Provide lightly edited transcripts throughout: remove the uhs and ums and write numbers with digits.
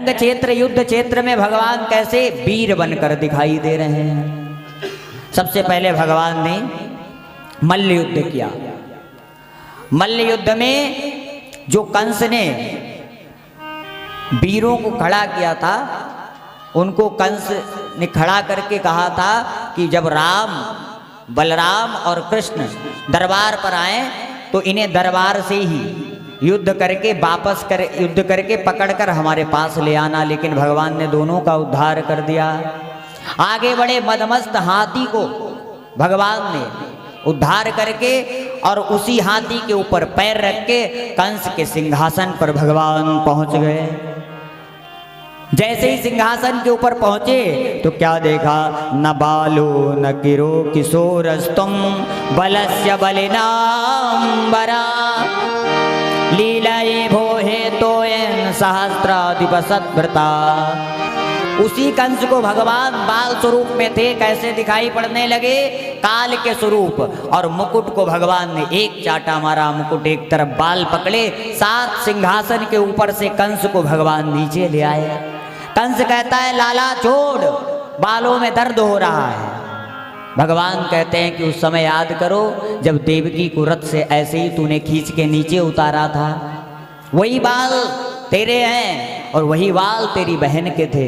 रंग क्षेत्र युद्ध क्षेत्र में भगवान कैसे वीर बनकर दिखाई दे रहे हैं। सबसे पहले भगवान ने मल्ल युद्ध किया। मल्ल युद्ध में जो कंस ने वीरों को खड़ा किया था, उनको कंस ने खड़ा करके कहा था कि जब राम, बलराम और कृष्ण दरबार पर आए तो इन्हें दरबार से ही युद्ध करके युद्ध करके पकड़कर हमारे पास ले आना। लेकिन भगवान ने दोनों का उद्धार कर दिया। आगे बड़े मदमस्त हाथी को भगवान ने उद्धार करके और उसी हाथी के ऊपर पैर रख के कंस के सिंहासन पर भगवान पहुंच गए। जैसे ही सिंहासन के ऊपर पहुंचे तो क्या देखा, न बालो न किरो किशोरस्तुम बलस्य बलिनांबरा लीलाये भोहे तोयन सहस्त्राधिपसद्भृता। उसी कंस को भगवान बाल स्वरूप में थे, कैसे दिखाई पड़ने लगे, काल के स्वरूप। और मुकुट को भगवान ने एक चाटा मारा, मुकुट एक तरफ, बाल पकड़े, 7 सिंहासन के ऊपर से कंस को भगवान नीचे ले आए। कंस कहता है लाला छोड़, बालों में दर्द हो रहा है। भगवान कहते हैं कि उस समय याद करो जब देवकी को रथ से ऐसे ही तूने खींच के नीचे उतारा था, वही बाल तेरे हैं और वही बाल तेरी बहन के थे,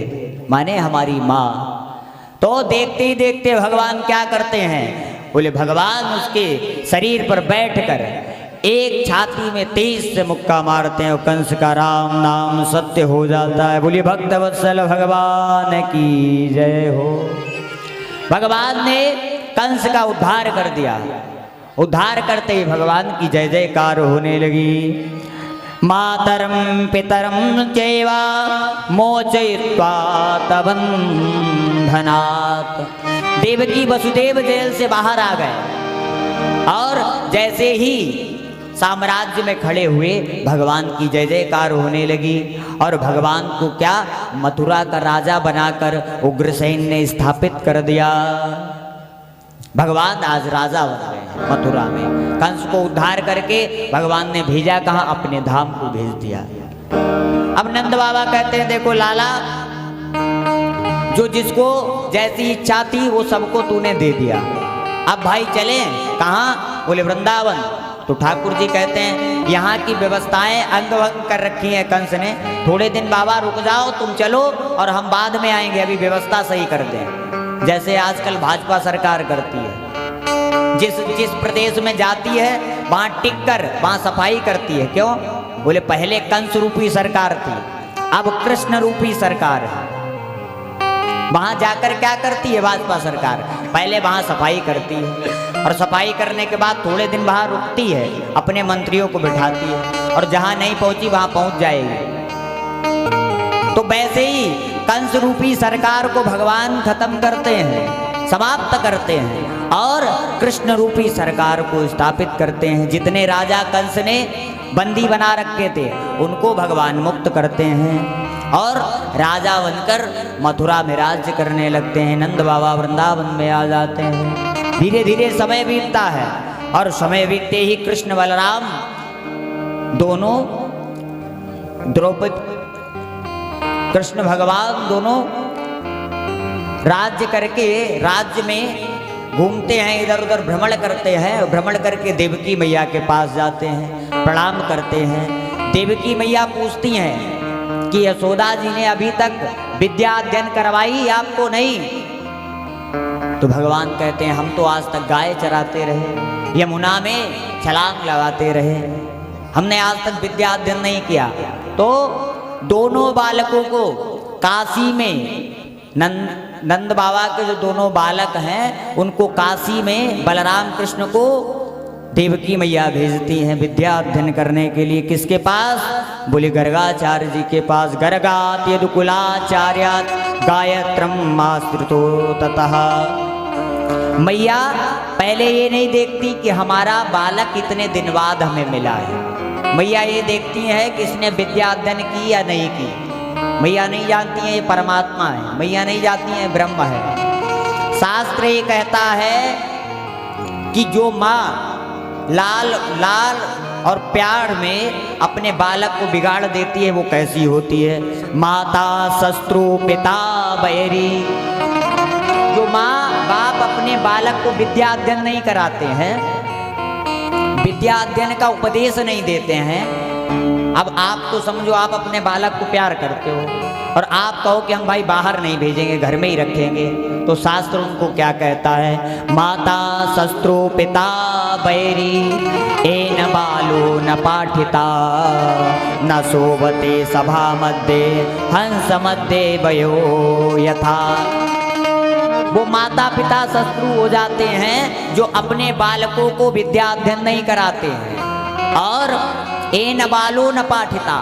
माने हमारी माँ। तो देखते ही देखते भगवान क्या करते हैं, बोले भगवान उसके शरीर पर बैठकर एक छाती में तेज से मुक्का मारते हैं और कंस का राम नाम सत्य हो जाता है। बोलिए भक्तवत्सल भगवान की जय हो। भगवान ने कंस का उद्धार कर दिया। उद्धार करते ही भगवान की जय जयकार होने लगी। मातरम पितरम चैवा मोचयित्वा तबंधनात्। देवकी वसुदेव जेल से बाहर आ गए और जैसे ही साम्राज्य में खड़े हुए भगवान की जय जयकार होने लगी। और भगवान को क्या मथुरा का राजा बनाकर उग्रसेन ने स्थापित कर दिया। भगवान आज राजा बन गए मथुरा में। कंस को उद्धार करके भगवान ने भेजा कहाँ, अपने धाम को भेज दिया। अब नंद बाबा कहते हैं देखो लाला, जो जिसको जैसी इच्छा थी वो सबको तूने दे दिया, अब भाई चलें कहाँ, बोले वृंदावन। तो ठाकुर जी कहते हैं यहाँ की व्यवस्थाएं अंग भंग कर रखी हैं कंस ने, थोड़े दिन बाबा रुक जाओ, तुम चलो और हम बाद में आएंगे, अभी व्यवस्था सही कर दें। जैसे आजकल भाजपा सरकार करती है, जिस प्रदेश में जाती है वहाँ टिक कर वहाँ सफाई करती है। क्यों, बोले पहले कंस रूपी सरकार थी, अब कृष्ण रूपी सरकार है। वहां जाकर क्या करती है भाजपा सरकार, पहले वहां सफाई करती है और सफाई करने के बाद थोड़े दिन वहां रुकती है, अपने मंत्रियों को बिठाती है और जहां नहीं पहुंची वहां पहुंच जाएगी। तो वैसे ही कंस रूपी सरकार को भगवान खत्म करते हैं, समाप्त करते हैं और कृष्ण रूपी सरकार को स्थापित करते हैं। जितने राजा कंस ने बंदी बना रखे थे उनको भगवान मुक्त करते हैं और राजा बनकर मथुरा में राज्य करने लगते हैं। नंद बाबा वृंदावन में आ जाते हैं। धीरे धीरे समय बीतता है और समय बीतते ही कृष्ण बलराम दोनों, द्रौपदी, कृष्ण भगवान दोनों राज्य करके राज्य में घूमते हैं, इधर उधर भ्रमण करते हैं। भ्रमण करके देवकी मैया के पास जाते हैं, प्रणाम करते हैं। देवकी मैया पूछती हैं कि यशोदा जी ने अभी तक विद्या अध्ययन करवाई आपको नहीं? तो भगवान कहते हैं हम तो आज तक गाय चराते रहे, यमुना में छलांग लगाते रहे, हमने आज तक विद्या अध्ययन नहीं किया। तो दोनों बालकों को काशी में नंद बाबा के जो दोनों बालक हैं उनको काशी में बलराम कृष्ण को देवकी मैया भेजती हैं विद्या अध्ययन करने के लिए। किसके पास, बोले गर्गाचार्य जी के पास। गर्गात यदुकुलाचार्यात गायत्रम आश्रितो ततः। मैया पहले ये नहीं देखती कि हमारा बालक कितने दिन बाद हमें मिला है, मैया ये देखती है कि इसने विद्या अध्ययन की या नहीं की। मैया नहीं जानती है ये परमात्मा है, मैया नहीं जानती है ब्रह्म है। शास्त्र ये कहता है कि जो माँ लाल और प्यार में अपने बालक को बिगाड़ देती है, वो कैसी होती है। माता शत्रु पिता बैरी। जो माँ बाप अपने बालक को विद्या अध्ययन नहीं कराते हैं, विद्या अध्ययन का उपदेश नहीं देते हैं। अब आप तो समझो आप अपने बालक को प्यार करते हो और आप कहो कि हम भाई बाहर नहीं भेजेंगे, घर में ही रखेंगे, तो शास्त्र उनको क्या कहता है। माता शत्रु पिता बैरी एन बालो न पाठिता न शोभते सभा मध्ये हंस मध्ये भयो यथा। वो माता पिता शत्रु हो जाते हैं जो अपने बालकों को विद्या अध्ययन नहीं कराते हैं। और एन बालो न पाठिता,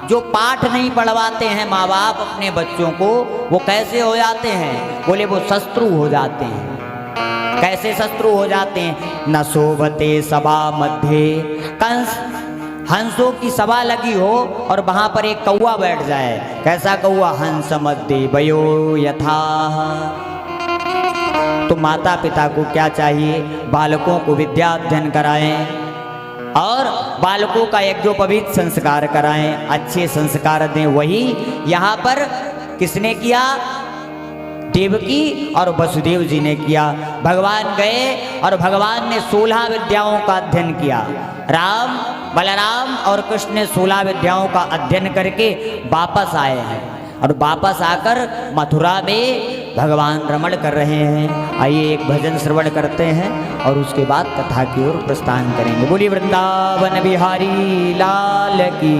जो पाठ नहीं पढ़वाते हैं माँ बाप अपने बच्चों को, वो कैसे हो जाते हैं। बोले वो शत्रु हो जाते हैं। कैसे शत्रु हो जाते हैं। न शोभते सभा मध्य। कंस हंसों की सभा लगी हो और वहां पर एक कौवा बैठ जाए। कैसा कौवा। हंस मध्य भयो यथा। तो माता पिता को क्या चाहिए। बालकों को विद्या अध्ययन कराएं और बालकों का यज्ञोपवीत संस्कार कराएं, अच्छे संस्कार दें। वही यहाँ पर किसने किया। देवकी और वसुदेव जी ने किया। भगवान गए और भगवान ने 16 विद्याओं का अध्ययन किया। राम बलराम और कृष्ण ने 16 विद्याओं का अध्ययन करके वापस आए हैं और वापस आकर मथुरा में भगवान रमण कर रहे हैं। आइए एक भजन श्रवण करते हैं और उसके बाद कथा की ओर प्रस्थान करेंगे। बोलिए वृंदावन बिहारी लाल की।